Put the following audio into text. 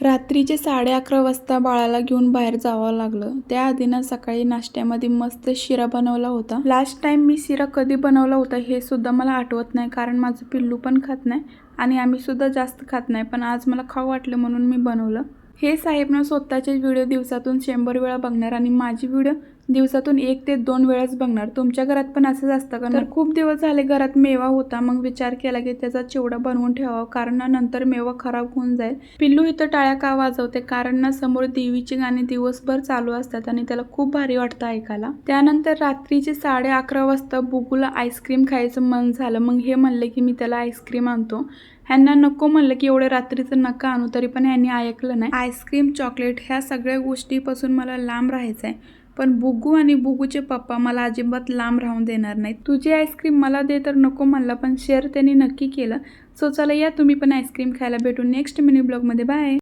रात्रीचे 11:30 वाजता बाळाला घेऊन बाहेर जावं लागलं. त्याआधी ना सकाळी नाश्त्यामध्ये मस्त शिरा बनवला होता. लास्ट टाइम मी शिरा कधी बनवला होता हे सुद्धा मला आठवत नाही, कारण माझं पिल्लू पण खात नाही आणि आम्ही सुद्धा जास्त खात नाही. पण आज मला खाऊ वाटलं म्हणून मी बनवलं. हे साहेब ना स्वतःचे व्हिडिओ दिवसातून 100 वेळा बघणार आणि माझी व्हिडिओ दिवसातून 1 ते 2 वेळाच बघणार. तुमच्या घरात पण असंच असतं का? तर खूप दिवस झाले घरात मेवा होता, मग विचार केला की त्याचा चिवडा बनवून ठेवावा, कारण नंतर मेवा खराब होऊन जाईल. पिल्लू इथं टाळ्या का वाजवते, कारण ना समोर देवीची गाणी दिवसभर चालू असतात आणि त्याला खूप भारी वाटतं ऐकायला. त्यानंतर रात्रीचे 11:30 वाजता बुगूला आईस्क्रीम खायचं मन झालं. मग हे म्हणले की मी त्याला आईस्क्रीम आणतो. ह्यांना नको म्हणलं की एवढं रात्रीचं नका आणू, तरी पण ह्यांनी ऐकलं नाही. आईस्क्रीम, चॉकलेट ह्या सगळ्या गोष्टीपासून मला लांब राहायचं आहे, पण बुगू आणि बुगूचे पप्पा मला अजिबात लांब राहून देणार नाहीत. तुझी आईस्क्रीम मला दे तर नको म्हणला, पण शेअर त्यांनी नक्की केलं. सो चला या तुम्ही पण आईस्क्रीम खायला. भेटू नेक्स्ट मिनी ब्लॉगमध्ये. बाय.